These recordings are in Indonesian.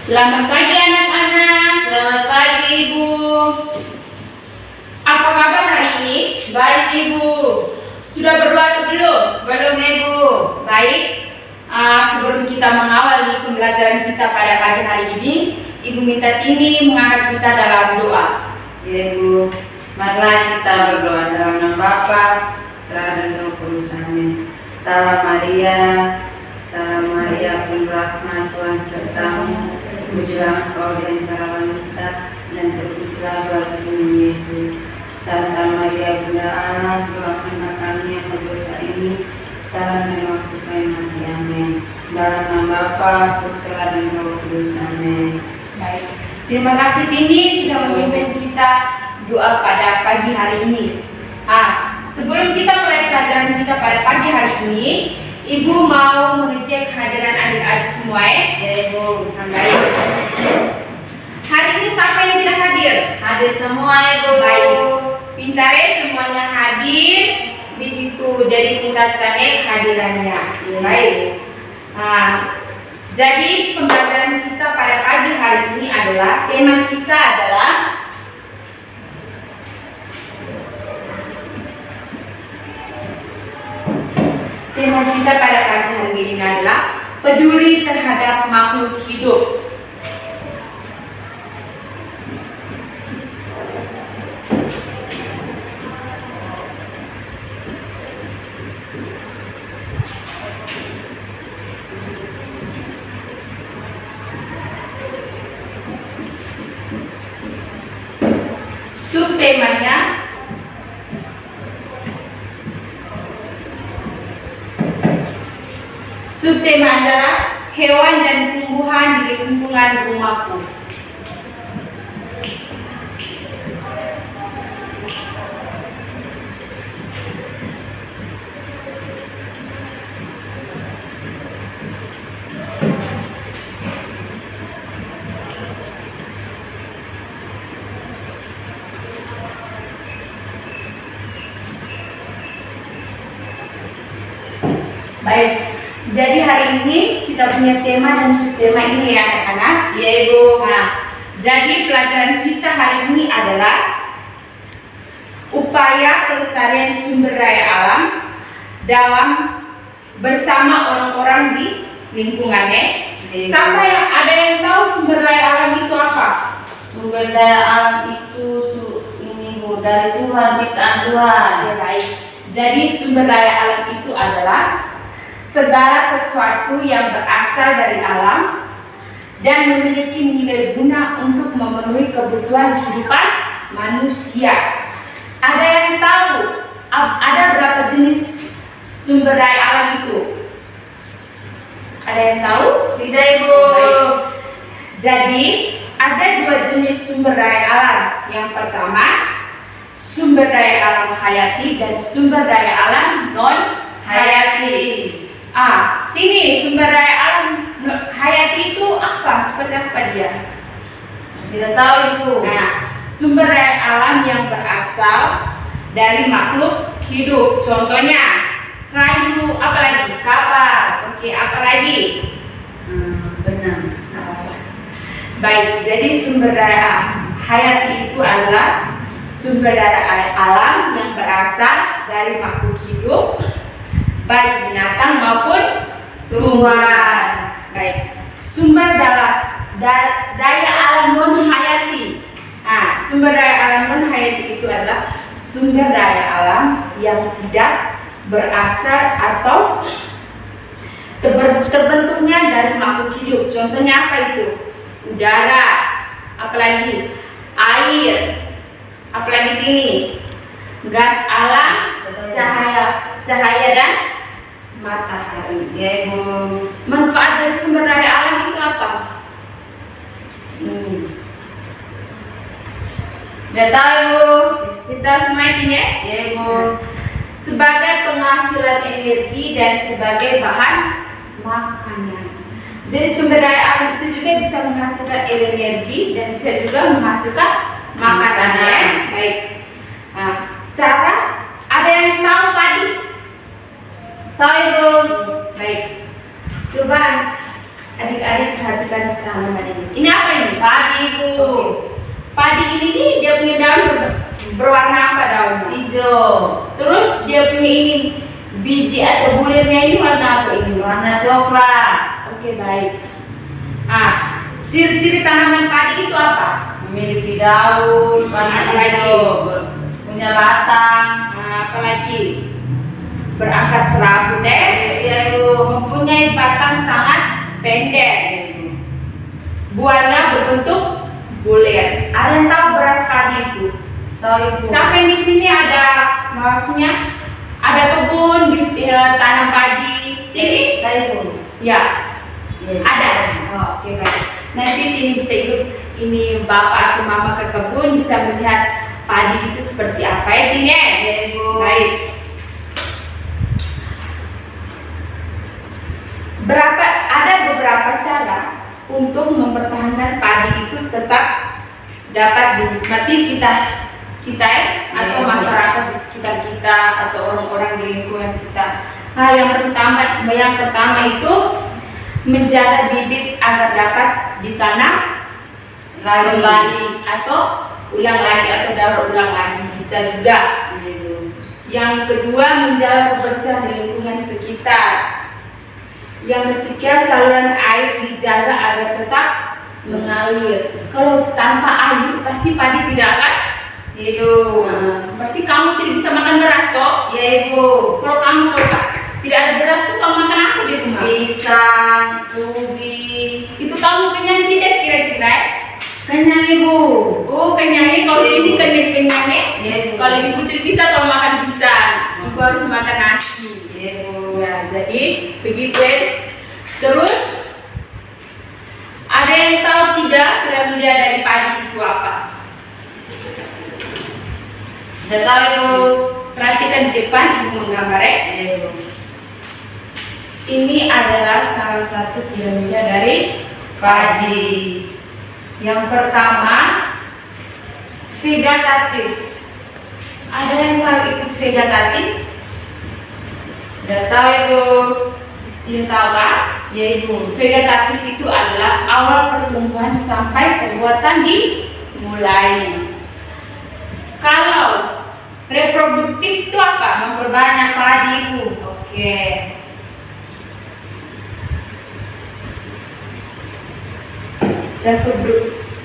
Selamat pagi anak-anak. Selamat pagi Ibu. Apa kabar hari ini? Baik Ibu. Sudah berdoa atau belum? Belum Ibu. Baik. Sebelum kita mengawali pembelajaran kita pada pagi hari ini, Ibu minta Tini mengangkat kita dalam doa. Ya Ibu. Marilah kita berdoa dalam nama Bapa, Putra dan Roh Kudus. Amin. Salam Maria, penuh rahmat, Tuhan sertamu. Terpujilah engkau di antara wanita, dan terpujilah buah tubuhmu Yesus. Santa Maria Bunda Allah, doakanlah kami yang berdosa ini, sekarang dan waktu kami mati. Amin. Dalam nama Bapa, Putra dan Roh Kudus. Amin. Baik. Terima kasih Tini sudah memimpin kita doa pada pagi hari ini. Sebelum kita mulai pelajaran kita pada pagi hari ini, Ibu mau mengecek kehadiran adik-adik semua Ya Ibu. Baik. Hari ini siapa yang tidak hadir? Hadir semua Ibu. Baik. Pintar ya, semuanya hadir. Begitu jadi tingkatkannya kehadirannya. Baik. Jadi pembelajaran kita pada pagi hari ini adalah tema kita adalah peduli terhadap makhluk hidup. Subtemanya adalah hewan dan tumbuhan di lingkungan rumahku. Baik. Jadi hari ini kita punya tema dan subtema ini ya anak-anak. Ya Ibu. Jadi pelajaran kita hari ini adalah upaya pelestarian sumber daya alam dalam bersama orang-orang di lingkungannya. Ya, Siapa yang ada yang tahu sumber daya alam itu apa? Sumber daya alam itu ini Bu, dari Tuhan, ciptaan Tuhan. Ya, baik. Jadi sumber daya alam itu adalah segala sesuatu yang berasal dari alam dan memiliki nilai guna untuk memenuhi kebutuhan kehidupan manusia. Ada yang tahu ada berapa jenis sumber daya alam itu? Ada yang tahu? Tidak Ibu. Baik. Jadi ada dua jenis sumber daya alam. Yang pertama sumber daya alam hayati dan sumber daya alam non hayati. Ini sumber daya alam hayati itu apa? Seperti apa dia? Tidak tahu Ibu. Sumber daya alam yang berasal dari makhluk hidup. Contohnya kayu, apalagi kapas. Oke, apalagi? Benar. Baik, jadi sumber daya hayati itu adalah sumber daya alam yang berasal dari makhluk hidup, baik binatang maupun tumbuhan. Baik. Sumber daya alam non hayati. Sumber daya alam non hayati itu adalah sumber daya alam yang tidak berasal atau terbentuknya dari makhluk hidup. Contohnya apa itu? Udara, apalagi air, apalagi ini gas alam, cahaya dan matahari. Ya Ibu. Manfaat dari sumber daya alam itu apa? Tidak tahu Ibu. Kita semua ini ya. Ya Ibu. Sebagai penghasilan energi dan sebagai bahan makanan. Jadi sumber daya alam itu juga bisa menghasilkan energi dan bisa juga menghasilkan makanan ya. Baik. Cara ada yang tahu padi? Tahu Ibu. Baik. Coba Adik-adik perhatikan tanaman ini. Ini apa ini? Padi, Bu. Padi ini nih dia punya daun berwarna apa daunnya? Hijau. Terus dia punya ini biji atau bulirnya ini warna apa ini? Warna coklat. Oke, baik. Ah, ciri-ciri tanaman padi itu apa? Memiliki daun warna Apa lagi? hijau, punya batang. Apalagi berakar serabut Iya, Ibu. mempunyai batang sangat pendek, buahnya berbentuk bulir. Ada yang tahu beras padi itu? Tahu, Ibu. Sampai di sini ada maksudnya ada kebun tanam padi. Sini? Saya, Bu. Ya, Iya. ada. Oh, oke, baik. Nanti ini bisa ikut ini bapak atau mama ke kebun bisa melihat padi itu seperti apa ya, Tine? Iya, Ibu. Baik. Ada beberapa cara untuk mempertahankan padi itu tetap dapat dinikmati kita atau masyarakat di sekitar kita atau orang-orang di lingkungan kita. Nah, yang pertama itu menjaga bibit agar dapat ditanam kembali atau ulang lagi atau daur ulang lagi bisa juga. Yang kedua, menjaga kebersihan di lingkungan sekitar. Yang ketiga, saluran air dijaga agar tetap mengalir. Kalau tanpa air pasti padi tidak akan Hidup. pasti kamu tidak bisa makan beras toh. Iya, Ibu. Kalau kamu tidak ada beras tuh kamu makan apa di rumah? Pisang, ubi. Itu kamu kenyang tidak kira-kira? Kenyang, Ibu. Oh, kenyangnya kalau ini kenyangnya. Iya, Bu. Kalau ibu tidak bisa kalau makan pisang, ibu harus makan nasi. Iya, Bu. Ya, jadi begitu ya. Terus ada yang tahu tidak piramida dari padi itu apa? Sudah tahu, Ibu. Perhatikan di depan ibu menggambar ya. Iya, Bu. Ini adalah salah satu piramida dari Padi. yang pertama vegetatif. Ada yang tahu itu vegetatif? Sudah tahu, Ibu. Tidak tahu kan? Iya, Ibu. Vegetatif itu adalah awal pertumbuhan sampai pembuatan dimulai. Kalau reproduktif itu apa? Memperbanyak padi, Ibu. Oke.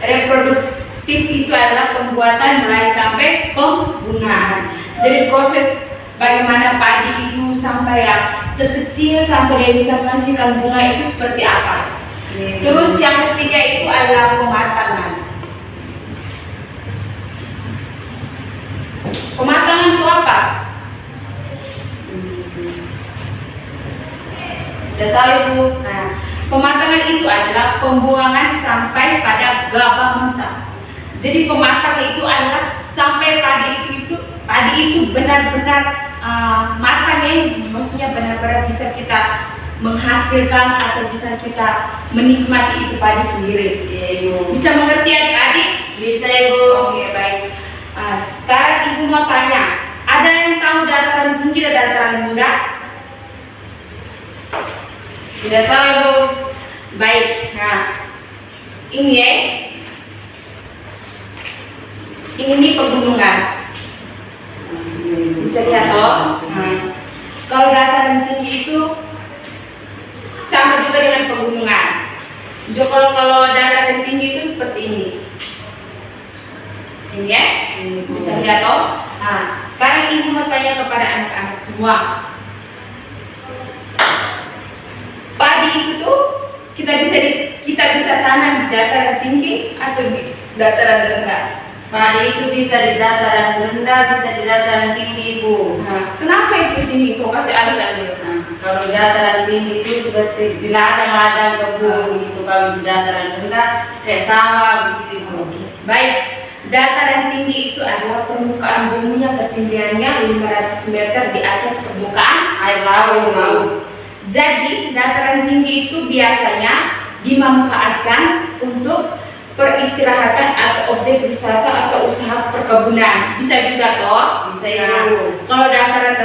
Reproduktif itu adalah pembuatan mulai sampai pembungaan. Jadi proses bagaimana padi itu sampai yang terkecil sampai dia bisa menghasilkan bunga itu seperti apa. Iya. Terus yang ketiga itu adalah pematangan. Pematangan itu apa? Sudah tahu, Ibu. Nah, pematangan itu adalah pembuangan sampai pada gabah mentah. Jadi pematangan itu adalah sampai padi itu benar-benar matang ya, maksudnya benar-benar bisa kita menghasilkan atau bisa kita menikmati itu padi sendiri. Iya, Ibu. Bisa mengerti adik-adik? Bisa, Ibu. Oke, baik. Sekarang ibu mau tanya, ada yang tahu dataran tinggi dan dataran rendah? Sudah tahu, Ibu. Baik, nah ini ya, ini nih pegunungan. Bisa lihat toh. Nah, kalau dataran tinggi itu sama juga dengan pegunungan. Jadi kalau dataran tinggi itu seperti ini. Ini ya, bisa lihat toh. Nah, sekarang ibu mau tanya kepada anak-anak semua. Padi itu tuh kita bisa tanam di dataran tinggi atau di dataran rendah. Padi itu bisa di dataran rendah, bisa di dataran tinggi, Ibu. Nah, kenapa itu tinggi? Kok kasih alasan dulu. Nah, kalau di dataran tinggi itu seperti di ladang-ladang kebun gitu. Kalau di dataran rendah kayak sawah gitu, Ibu. Baik, dataran tinggi itu adalah permukaan bumi yang ketinggiannya 500 meter di atas permukaan Air laut. Jadi dataran tinggi itu biasanya dimanfaatkan untuk peristirahatan atau objek wisata atau usaha perkebunan. Bisa juga toh? Bisa, Ibu. Kalau dataran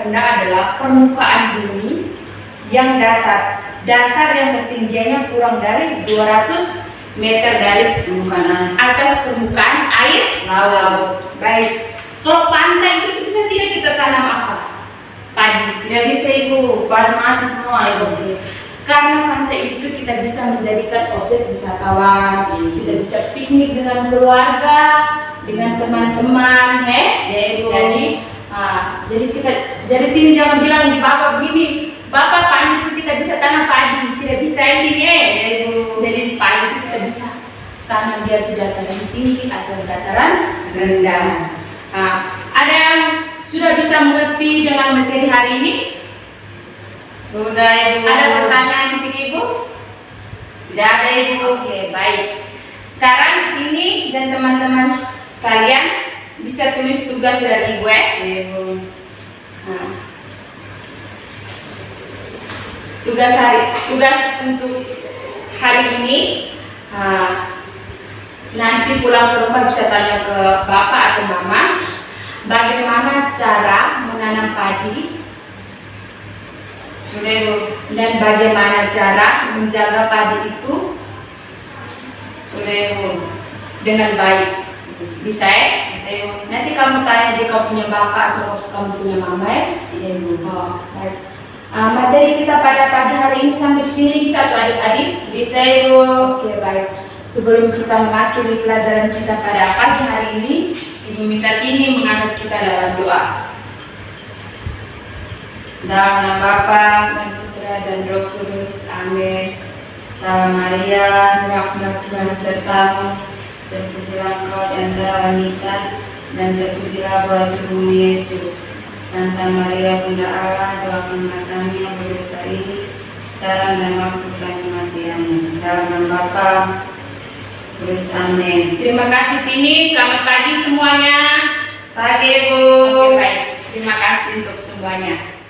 rendah adalah permukaan bumi yang datar datar yang ketinggiannya kurang dari 200 meter dari permukaan atas permukaan air laut. Baik. Kalau pantai itu bisa tidak kita tanam apa? Padi. Tidak bisa ibu, pada mati semua ibu. Oke. Karena pantai itu kita bisa menjadikan objek wisatawan, kita bisa piknik dengan keluarga, dengan teman-teman, Ya ibu. Jadi tidak jangan bilang di bapak begini, bapak padi itu kita bisa tanam padi, tidak bisa ini Ya ibu. Jadi padi itu kita bisa tanam dia di dataran tinggi atau dataran rendah. Ada yang sudah bisa mengerti dengan materi hari ini? Sudah ibu. Ada pertanyaan untuk ibu? Tidak ada ibu. Oke, baik. Sekarang ini dan teman-teman sekalian bisa tulis tugas dari ibu ya. Ibu. Tugas untuk hari ini nanti pulang ke rumah bisa tanya ke bapak atau mama bagaimana cara menanam padi Sudah ibu. dan bagaimana cara menjaga padi itu Sudah ibu. dengan baik. Bisa ya? Bisa ibu. Nanti kamu tanya di kamu punya bapak atau kamu punya mama ya. Iya ibu. Oh, baik. Materi kita pada pagi hari ini sampai sini bisa tuh adik-adik? Bisa ibu. Oke, baik. Sebelum kita mengakhiri pelajaran kita pada pagi hari ini, Ibu minta Tini mengangkat kita dalam doa. Dalam nama Bapa Dan Putra dan Roh Kudus. Amin. Salam Maria, Rahmat Tuhan sertamu, terpujilah engkau di antara wanita, dan terpujilah buah tubuhmu Yesus. Santa Maria Bunda Allah, doakanlah kami yang berdosa ini, sekarang dan waktu kami kematiannya. Dalam nama Bapa, Kudus. Amin. Terima kasih Tini. Selamat pagi semuanya. Pagi ibu. Oke, baik. Terima kasih untuk semuanya.